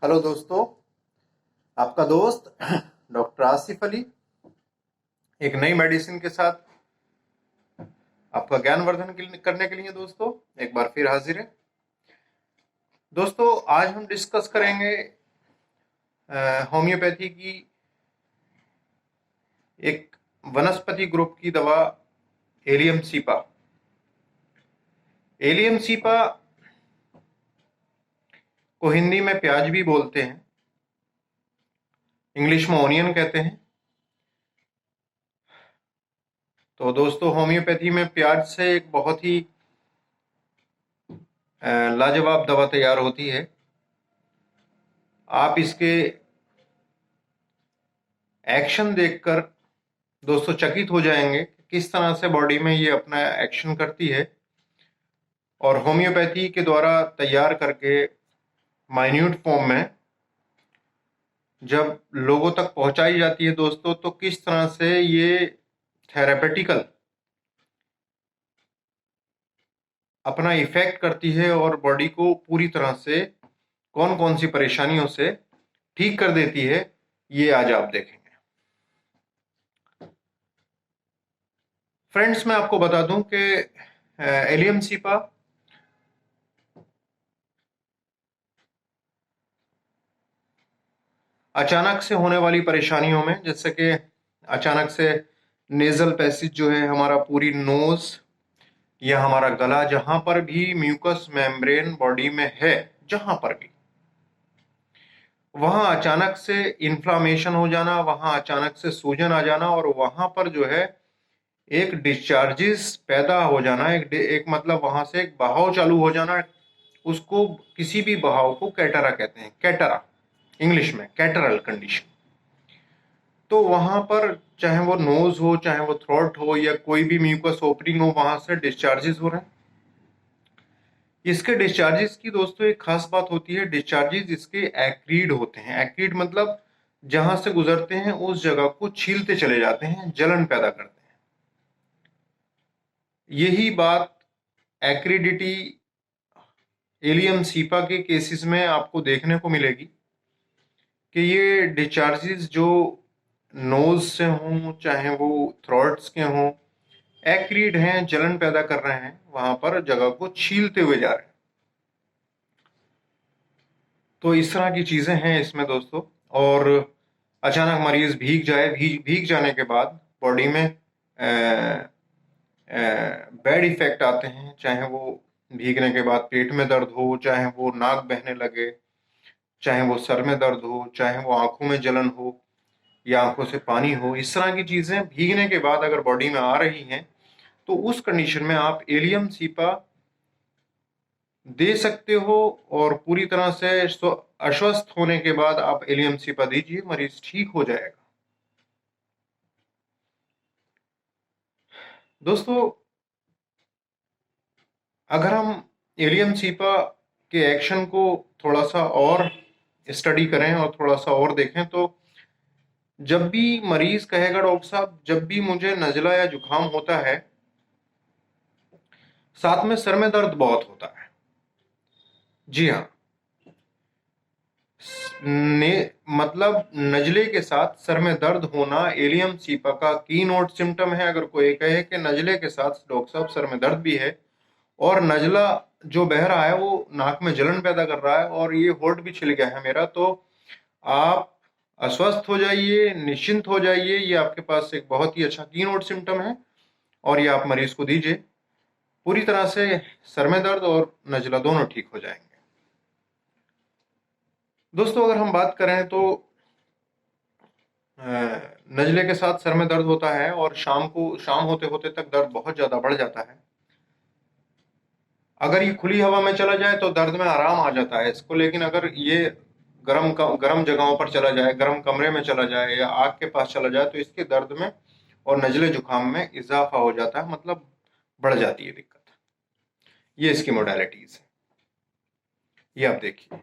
Hello दोस्तों, आपका दोस्त डॉक्टर आसिफ अली एक नई मेडिसिन के साथ आपका ज्ञानवर्धन करने के लिए दोस्तों एक बार फिर हाजिर है। दोस्तों, आज हम डिस्कस करेंगे होम्योपैथी की एक वनस्पति ग्रुप की दवा एलियम सीपा। एलियम सीपा को हिंदी में प्याज भी बोलते हैं, इंग्लिश में ओनियन कहते हैं। तो दोस्तों, होम्योपैथी में प्याज से एक बहुत ही लाजवाब दवा तैयार होती है। आप इसके एक्शन देखकर दोस्तों चकित हो जाएंगे कि किस तरह से बॉडी में ये अपना एक्शन करती है और होम्योपैथी के द्वारा तैयार करके माइन्यूट फॉर्म में जब लोगों तक पहुंचाई जाती है दोस्तों, तो किस तरह से ये थेरापेटिकल अपना इफेक्ट करती है और बॉडी को पूरी तरह से कौन कौन सी परेशानियों से ठीक कर देती है, ये आज आप देखेंगे। फ्रेंड्स, मैं आपको बता दूं कि एलियम सीपा अचानक से होने वाली परेशानियों में, जैसे कि अचानक से नेजल पैसेज जो है हमारा पूरी नोज या हमारा गला, जहां पर भी म्यूकस मेम्ब्रेन बॉडी में है, जहां पर भी वहां अचानक से इन्फ्लामेशन हो जाना, वहां अचानक से सूजन आ जाना और वहां पर जो है एक डिस्चार्जेस पैदा हो जाना, एक मतलब वहां से एक बहाव चालू हो जाना। उसको किसी भी बहाव को कैटरा कहते हैं, कैटरा इंग्लिश में, कैटरल कंडीशन। तो वहां पर चाहे वो नोज हो, चाहे वो थ्रोट हो या कोई भी म्यूकस ओपनिंग हो, वहां से डिस्चार्जेस हो रहे हैं। इसके डिस्चार्जेस की दोस्तों एक खास बात होती है, डिस्चार्जेस इसके एक्रीड होते हैं। एक्रीड मतलब जहां से गुजरते हैं उस जगह को छीलते चले जाते हैं, जलन पैदा करते हैं। यही बात एक्रीडिटी एलियम सीपा के केसेस में आपको देखने को मिलेगी कि ये डिस्चार्जेस जो नोज से हों चाहे वो थ्रोट्स के हों, एक्रीड हैं, जलन पैदा कर रहे हैं, वहां पर जगह को छीलते हुए जा रहे हैं। तो इस तरह की चीजें हैं इसमें दोस्तों। और अचानक मरीज भीग जाए, भीग जाने के बाद बॉडी में बैड इफेक्ट आते हैं, चाहे वो भीगने के बाद पेट में दर्द हो, चाहे वो नाक बहने लगे, चाहे वो सर में दर्द हो, चाहे वो आंखों में जलन हो या आंखों से पानी हो। इस तरह की चीजें भीगने के बाद अगर बॉडी में आ रही हैं, तो उस कंडीशन में आप एलियम सीपा दे सकते हो और पूरी तरह से अस्वस्थ होने के बाद आप एलियम सीपा दीजिए, मरीज ठीक हो जाएगा। दोस्तों, अगर हम एलियम सीपा के एक्शन को थोड़ा सा और स्टडी करें और थोड़ा सा और देखें, तो जब भी मरीज कहेगा डॉक्टर साहब जब भी मुझे नजला या जुकाम होता है, साथ में सर में दर्द बहुत होता है। जी हाँ, मतलब नजले के साथ सर में दर्द होना एलियम सीपा का की नोट सिम्टम है। अगर कोई कहे कि नजले के साथ डॉक्टर साहब सर में दर्द भी है और नजला जो बह रहा है वो नाक में जलन पैदा कर रहा है और ये होंठ भी छिल गया है मेरा, तो आप अस्वस्थ हो जाइए, निश्चिंत हो जाइए। ये आपके पास एक बहुत ही अच्छा की नोट सिम्टम है और ये आप मरीज को दीजिए, पूरी तरह से सर में दर्द और नजला दोनों ठीक हो जाएंगे। दोस्तों, अगर हम बात करें तो नजले के साथ सर में दर्द होता है और शाम होते होते तक दर्द बहुत ज्यादा बढ़ जाता है। अगर ये खुली हवा में चला जाए तो दर्द में आराम आ जाता है इसको, लेकिन अगर ये गर्म जगहों पर चला जाए, गर्म कमरे में चला जाए या आग के पास चला जाए, तो इसके दर्द में और नजले जुकाम में इजाफा हो जाता है, मतलब बढ़ जाती है दिक्कत। ये इसकी मोडालिटीज है, ये आप देखिए।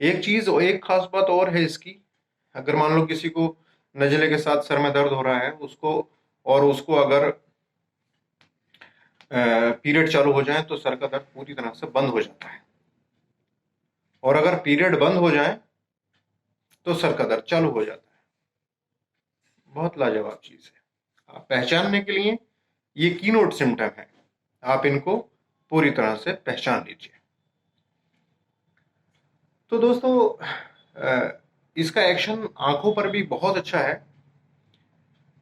एक चीज और एक खास बात और है इसकी, अगर मान लो किसी को नजले के साथ सर में दर्द हो रहा है उसको अगर पीरियड चालू हो जाए तो सर का दर्द पूरी तरह से बंद हो जाता है। और अगर पीरियड बंद हो जाए तो सर का दर्द चालू हो जाता है। बहुत लाजवाब चीज है। आप पहचानने के लिए ये कीनोट सिम्टम है, आप इनको पूरी तरह से पहचान लीजिए। तो दोस्तों इसका एक्शन आंखों पर भी बहुत अच्छा है।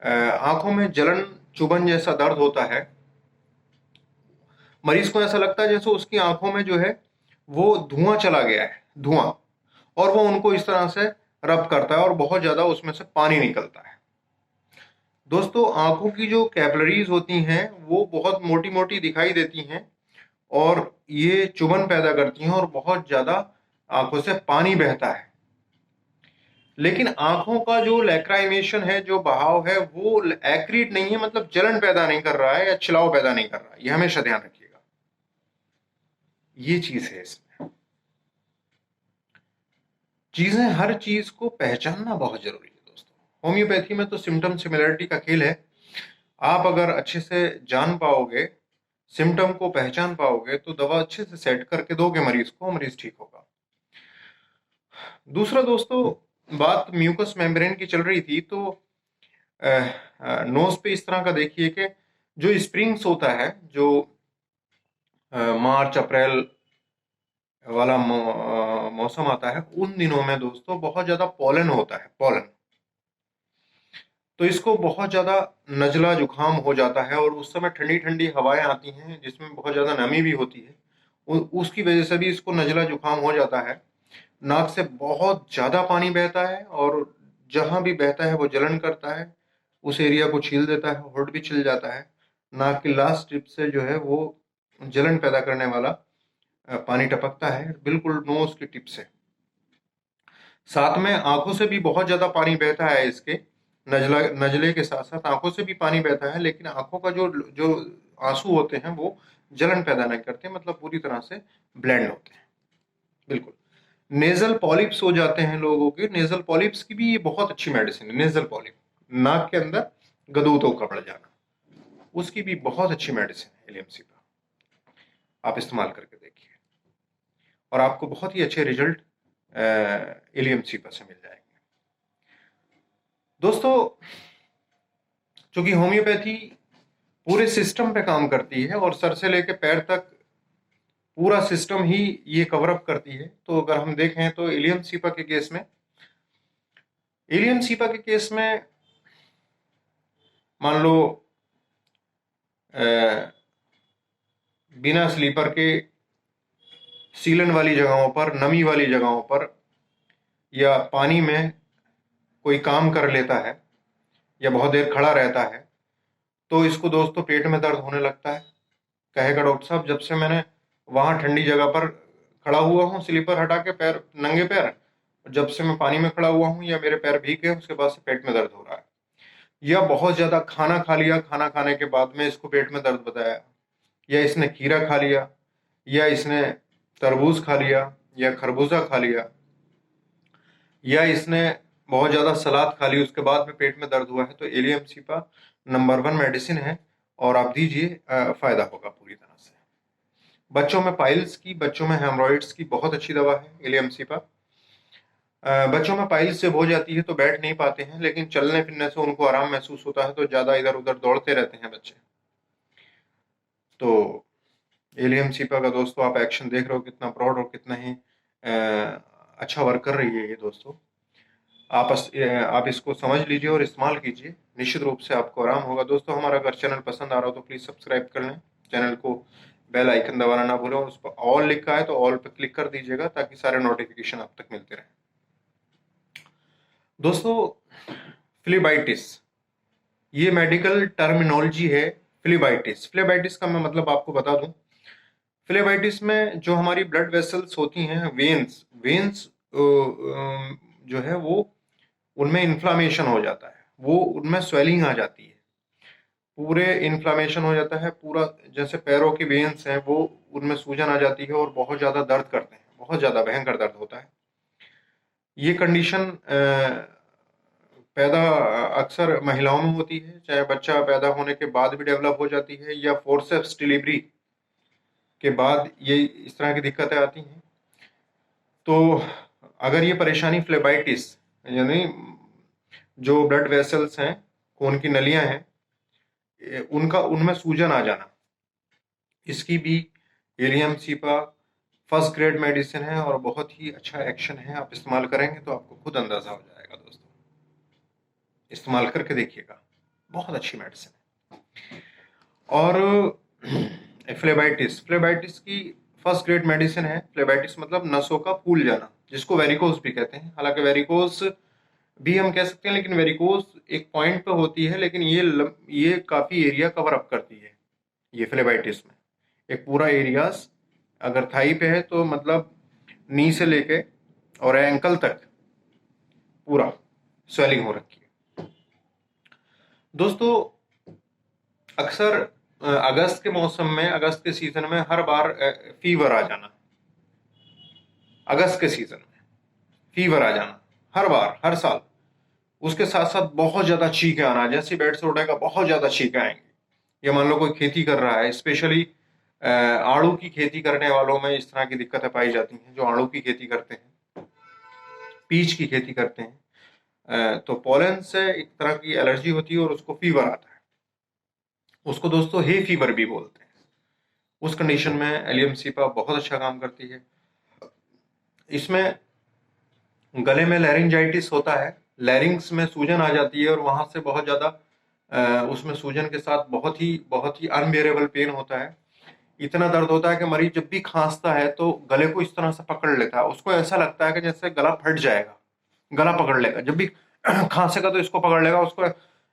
आंखों में जलन, चुभन जैसा दर्द होता है। मरीज को ऐसा लगता है जैसे उसकी आंखों में जो है वो धुआं चला गया है, धुआं, और वो उनको इस तरह से रब करता है और बहुत ज्यादा उसमें से पानी निकलता है। दोस्तों आंखों की जो कैपिलरीज होती हैं वो बहुत मोटी मोटी दिखाई देती हैं और ये चुभन पैदा करती हैं और बहुत ज्यादा आंखों से पानी बहता है। लेकिन आंखों का जो लैक्राइमेशन है, जो बहाव है, वो एक्रीट नहीं है, मतलब जलन पैदा नहीं कर रहा है या छिलाव पैदा नहीं कर रहा है। ये हमेशा ध्यान रखिएगा, ये चीज है इसमें। चीजें, हर चीज को पहचानना बहुत जरूरी है दोस्तों। होम्योपैथी में तो सिम्टम सिमिलरिटी का खेल है। आप अगर अच्छे से जान पाओगे, सिम्टम को पहचान पाओगे, तो दवा अच्छे से सेट करके दोगे मरीज को, मरीज ठीक होगा। दूसरा दोस्तों, बात म्यूकस मेम्ब्रेन की चल रही थी, तो नोज पे इस तरह का देखिए कि जो स्प्रिंग्स होता है, जो मार्च अप्रैल वाला मौसम आता है, उन दिनों में दोस्तों बहुत ज्यादा पॉलन होता है, पॉलन। तो इसको बहुत ज्यादा नजला जुकाम हो जाता है और उस समय ठंडी ठंडी हवाएं आती हैं जिसमें बहुत ज्यादा नमी भी होती है, उसकी वजह से भी इसको नजला जुकाम हो जाता है। नाक से बहुत ज्यादा पानी बहता है और जहां भी बहता है वो जलन करता है, उस एरिया को छील देता है, होठ भी छिल जाता है। नाक की लास्ट टिप से जो है वो जलन पैदा करने वाला पानी टपकता है, बिल्कुल नोज की टिप से। साथ में आंखों से भी बहुत ज्यादा पानी बहता है इसके, नजले के साथ साथ आंखों से भी पानी बहता है, लेकिन आंखों का जो जो आंसू होते हैं वो जलन पैदा नहीं करते, मतलब पूरी तरह से ब्लेंड होते हैं। बिल्कुल। नेजल पॉलिप्स हो जाते हैं लोगों के, नेजल पॉलिप्स की भी ये बहुत अच्छी मेडिसिन है। नेजल पॉलिप, नाक के अंदर गदूतों का बढ़ जाना, उसकी भी बहुत अच्छी मेडिसिन है एलियमसी का। आप इस्तेमाल करके देखिए और आपको बहुत ही अच्छे रिजल्ट एलियमसी से मिल जाएंगे। दोस्तों चूंकि होम्योपैथी पूरे सिस्टम पे काम करती है और सर से लेकर पैर तक पूरा सिस्टम ही ये कवर अप करती है, तो अगर हम देखें तो एलियन सीपा के केस में, एलियन सीपा के केस में मान लो बिना स्लीपर के सीलन वाली जगहों पर, नमी वाली जगहों पर, या पानी में कोई काम कर लेता है या बहुत देर खड़ा रहता है, तो इसको दोस्तों पेट में दर्द होने लगता है। कहेगा डॉक्टर साहब जब से मैंने वहां ठंडी जगह पर खड़ा हुआ हूँ, स्लीपर हटा के, पैर नंगे पैर, जब से मैं पानी में खड़ा हुआ हूँ या मेरे पैर भीग गए उसके बाद से पेट में दर्द हो रहा है। या बहुत ज्यादा खाना खा लिया, खाना खाने के बाद में इसको पेट में दर्द बताया, या इसने खीरा खा लिया, या इसने तरबूज खा लिया, या खरबूजा खा लिया, या इसने बहुत ज्यादा सलाद खा ली, उसके बाद में पेट में दर्द हुआ है, तो एलियम सीपा नंबर 1 मेडिसिन है और आप दीजिए, फायदा होगा पूरी तरह से। बच्चों में पाइल्स की, बच्चों में हेमरॉइड्स की बहुत अच्छी दवा है एलियम सीपा। बच्चों में पाइल्स जब हो जाती है तो बैठ नहीं पाते हैं, लेकिन चलने फिरने से उनको आराम महसूस होता है, तो ज्यादा इधर उधर दौड़ते रहते हैं बच्चे। तो एलियम सीपा का दोस्तों आप एक्शन देख रहे हो कितना प्राउड और कितना ही अच्छा वर्क कर रही है ये दोस्तों। आप इसको समझ लीजिए और इस्तेमाल कीजिए, निश्चित रूप से आपको आराम होगा। दोस्तों हमारा अगर चैनल पसंद आ रहा हो तो प्लीज़ सब्सक्राइब कर लें, चैनल को बेल आइकन दबाना ना भूलें, और उस पर ऑल लिखा है तो ऑल पर क्लिक कर दीजिएगा ताकि सारे नोटिफिकेशन आप तक मिलते रहें। दोस्तों फ्लीबाइटिस, ये मेडिकल टर्मिनोलॉजी है। फ्लीबाइटिस, फ्लेबाइटिस का मैं मतलब आपको बता दूं। फ्लेबाइटिस में जो हमारी ब्लड वेसल्स होती हैं, वेन्स, वेन्स जो है वो उनमें इन्फ्लामेशन हो जाता है, वो उनमें स्वेलिंग आ जाती है, पूरे इन्फ्लामेशन हो जाता है पूरा, जैसे पैरों की वेन्स हैं वो उनमें सूजन आ जाती है और बहुत ज़्यादा दर्द करते हैं, बहुत ज़्यादा भयंकर दर्द होता है। ये कंडीशन पैदा अक्सर महिलाओं में होती है, चाहे बच्चा पैदा होने के बाद भी डेवलप हो जाती है या फोर्सेप्स डिलीवरी के बाद ये इस तरह की दिक्कतें आती हैं। तो अगर ये परेशानी फ्लेबाइटिस यानी जो ब्लड वेसल्स हैं, खून की नलियां हैं, उनका उनमें सूजन आ जाना, इसकी भी allium cepa first grade medicine है और बहुत ही अच्छा एक्शन है। आप इस्तेमाल करेंगे तो आपको खुद अंदाजा हो जाएगा दोस्तों, इस्तेमाल करके देखिएगा, बहुत अच्छी मेडिसिन है। और फ्लेबाइटिस, फ्लेबाइटिस की फर्स्ट ग्रेड मेडिसिन है। फ्लेबाइटिस मतलब नसों का फूल जाना, जिसको वेरिकोज भी कहते हैं। हालांकि वेरिकोज भी हम कह सकते हैं, लेकिन वेरिकोज एक पॉइंट पे होती है, लेकिन ये काफी एरिया कवर अप करती है। ये फ्लेबाइटिस में एक पूरा एरियाज, अगर थाई पे है तो मतलब नी से लेके और एंकल तक पूरा स्वेलिंग हो रखी है दोस्तों। अक्सर अगस्त के मौसम में, अगस्त के सीजन में हर बार फीवर आ जाना, अगस्त के सीजन में फीवर आ जाना हर बार, हर साल। उसके साथ साथ बहुत ज्यादा छींके आना, जैसे बेड से उठेगा बहुत ज्यादा छींके आएंगी। या मान लो कोई खेती कर रहा है, स्पेशली आड़ू की खेती करने वालों में इस तरह की दिक्कतें पाई जाती हैं। जो आड़ू की खेती करते हैं, पीच की खेती करते हैं, तो पोलन से एक तरह की एलर्जी होती है और उसको फीवर आता है। उसको दोस्तों हे फीवर भी बोलते हैं। उस कंडीशन में एलियम सीपा बहुत अच्छा काम करती है। इसमें गले में लैरिंजाइटिस होता है, लैरिंग्स में सूजन आ जाती है और वहां से बहुत ज्यादा उसमें सूजन के साथ बहुत ही अनबियरेबल पेन होता है। इतना दर्द होता है कि मरीज जब भी खांसता है तो गले को इस तरह से पकड़ लेता है, उसको ऐसा लगता है कि जैसे गला फट जाएगा, गला पकड़ लेगा। जब भी खांसेगा तो इसको पकड़ लेगा, उसको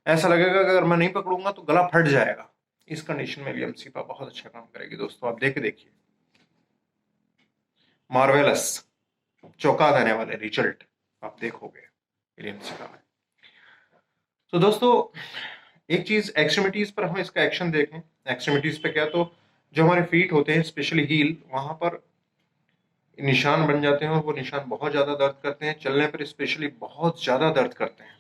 ऐसा लगेगा कि अगर मैं नहीं पकड़ूंगा तो गला फट जाएगा। इस कंडीशन में एलियम सीपा बहुत अच्छा काम करेगी दोस्तों, आप देख के देखिए, मार्वेलस, चौंका देने वाले रिजल्ट आप देखोगे एलियम सीपा में। तो दोस्तों एक चीज एक्सट्रीमिटीज पर हम इसका एक्शन देखें। एक्सट्रीमिटीज पे क्या, तो जो हमारे फीट होते हैं स्पेशली हील, वहां पर निशान बन जाते हैं और वो निशान बहुत ज्यादा दर्द करते हैं, चलने पर स्पेशली बहुत ज्यादा दर्द करते हैं।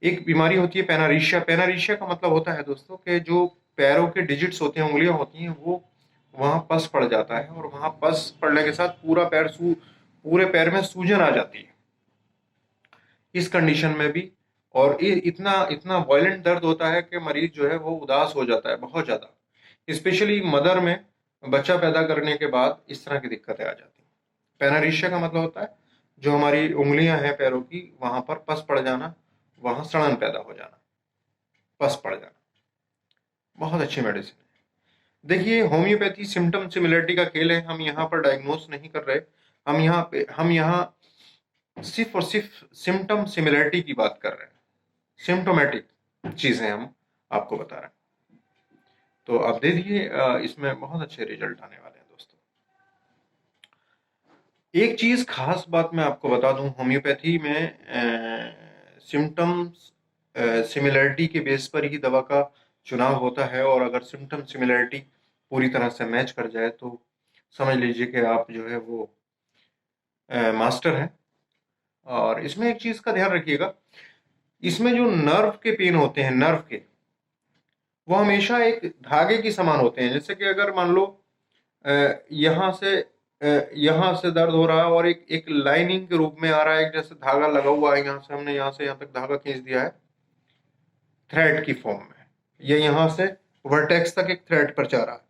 एक बीमारी होती है पेनारिशिया। पेनारिशिया का मतलब होता है दोस्तों कि जो पैरों के डिजिट्स होते हैं, उंगलियां होती हैं, वो वहां पस पड़ जाता है और वहां पस पड़ने के साथ पूरे पैर में सूजन आ जाती है। इस कंडीशन में भी, और ये इतना इतना वायलेंट दर्द होता है कि मरीज जो है वो उदास हो जाता है बहुत ज्यादा। स्पेशली मदर में बच्चा पैदा करने के बाद इस तरह की दिक्कतें आ जाती हैं। पेनारिशिया का मतलब होता है जो हमारी उंगलियां हैं पैरों की, वहां पर पस पड़ जाना, वहां सड़न पैदा हो जाना, पस पड़ जाना। बहुत अच्छी मेडिसिन है। देखिए होम्योपैथी सिम्टम सिमिलरिटी का खेल है। हम यहाँ पर डायग्नोस नहीं कर रहे, हम यहाँ सिर्फ और सिर्फ सिम्टम सिमिलरिटी की बात कर रहे हैं। सिम्टोमेटिक चीजें हम आपको बता रहे हैं। तो आप दे दिए, इसमें बहुत अच्छे रिजल्ट आने वाले हैं दोस्तों। एक चीज खास बात मैं आपको बता दूं, होम्योपैथी में सिम्टम्स सिमिलरिटी के बेस पर ही दवा का चुनाव होता है, और अगर सिम्टम सिमिलरिटी पूरी तरह से मैच कर जाए तो समझ लीजिए कि आप जो है वो मास्टर हैं। और इसमें एक चीज का ध्यान रखिएगा, इसमें जो नर्व के पेन होते हैं, नर्व के, वो हमेशा एक धागे की समान होते हैं। जैसे कि अगर मान लो यहाँ से दर्द हो रहा है और एक एक लाइनिंग के रूप में आ रहा है, एक जैसे धागा लगा हुआ है, यहाँ से हमने यहाँ से यहाँ तक धागा खींच दिया है थ्रेड की फॉर्म में, या यहाँ से वर्टेक्स तक एक थ्रेड पर जा रहा है,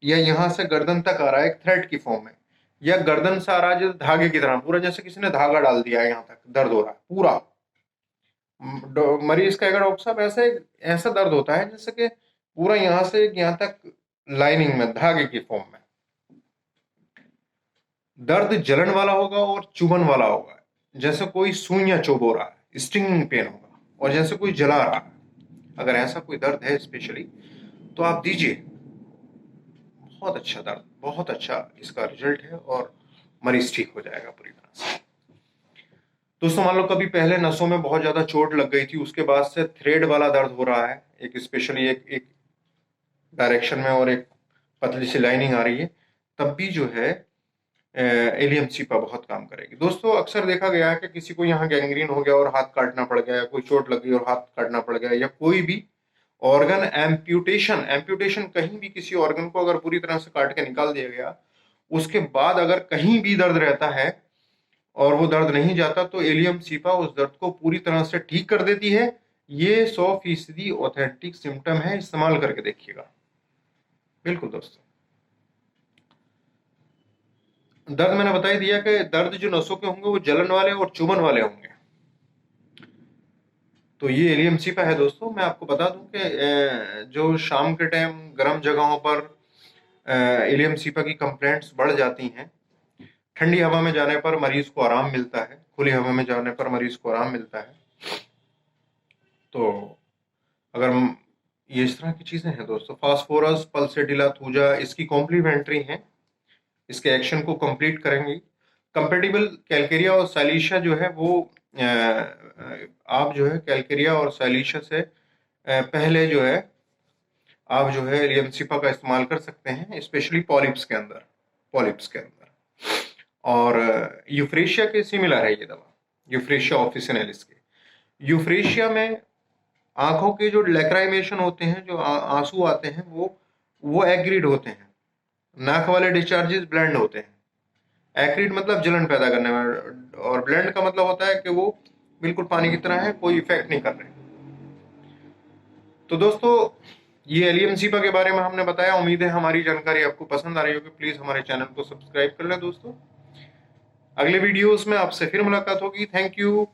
या यहाँ से गर्दन तक आ रहा है एक थ्रेड की फॉर्म में, या गर्दन से आ रहा है जैसे धागे की तरह, पूरा जैसे किसी ने धागा डाल दिया है, यहाँ तक दर्द हो रहा है पूरा। मरीज का अगर डॉक्टर साहब ऐसे ऐसा दर्द होता है जैसे कि पूरा यहाँ से यहाँ तक लाइनिंग में धागे की फॉर्म में। दर्द जलन वाला होगा और चुभन वाला होगा, जैसे कोई सुइयां चुभ हो रहा है, स्टिंगिंग पेन होगा, और जैसे कोई जला रहा है। अगर ऐसा कोई दर्द है स्पेशली तो आप दीजिए, बहुत अच्छा दर्द, बहुत अच्छा इसका रिजल्ट है और मरीज ठीक हो जाएगा पूरी तरह से। दोस्तों मान लो कभी पहले नसों में बहुत ज्यादा चोट लग गई थी, उसके बाद से थ्रेड वाला दर्द हो रहा है, एक स्पेशली एक डायरेक्शन में और एक पतली सी लाइनिंग आ रही है, तब भी जो है एलियम सीपा बहुत काम करेगी दोस्तों। अक्सर देखा गया है कि किसी को यहाँ गैंग्रीन हो गया और हाथ काटना पड़ गया, कोई चोट लग गई और हाथ काटना पड़ गया, या कोई भी ऑर्गन एम्प्यूटेशन, एम्प्यूटेशन कहीं भी किसी ऑर्गन को अगर पूरी तरह से काट के निकाल दिया गया, उसके बाद अगर कहीं भी दर्द रहता है और वो दर्द नहीं जाता तो एलियम सीपा उस दर्द को पूरी तरह से ठीक कर देती है। ये 100% ऑथेंटिक सिम्टम है, इस्तेमाल करके देखिएगा। बिल्कुल दोस्तों, दर्द मैंने बता ही दिया कि दर्द जो नसों के होंगे वो जलन वाले और चुभन वाले होंगे। तो ये एलियम सीपा है दोस्तों। मैं आपको बता दूं कि जो शाम के टाइम गर्म जगहों पर एलियम सीपा की कंप्लेंट्स बढ़ जाती हैं, ठंडी हवा में जाने पर मरीज को आराम मिलता है, खुली हवा में जाने पर मरीज को आराम मिलता है। तो अगर ये इस तरह की चीजें हैं दोस्तों, फास्फोरस, पल्सेटिला थूजा इसकी कॉम्प्लीमेंट्री हैं, इसके एक्शन को कंप्लीट करेंगी। कंपेटिबल कैलकेरिया और साइलिशिया जो है वो आप जो है कैलकेरिया और साइलिशिया से पहले जो है आप जो है एलियम सीपा का इस्तेमाल कर सकते हैं, स्पेशली पॉलिप्स के अंदर। और यूफ्रेशिया के सिमिलर है ये दवा, यूफ्रेशिया ऑफिसिनेलिस के। यूफ्रेशिया में आंखों के जो लैक्राइमेशन होते हैं, जो आंसू आते हैं, वो एग्रीड होते हैं। नाक वाले डिस्चार्जेस ब्लेंड होते हैं। एक्रिड मतलब जलन पैदा करने वाला, और ब्लेंड का मतलब होता है कि वो बिल्कुल पानी की तरह है, कोई इफेक्ट नहीं कर रहे। तो दोस्तों, ये एलियम सीपा के बारे में हमने बताया। उम्मीद है हमारी जानकारी आपको पसंद आ रही होगी। प्लीज हमारे चैनल को सब्सक्राइब कर लें दोस्तों। अगले वीडियोस में आपसे फिर मुलाकात होगी। Thank you.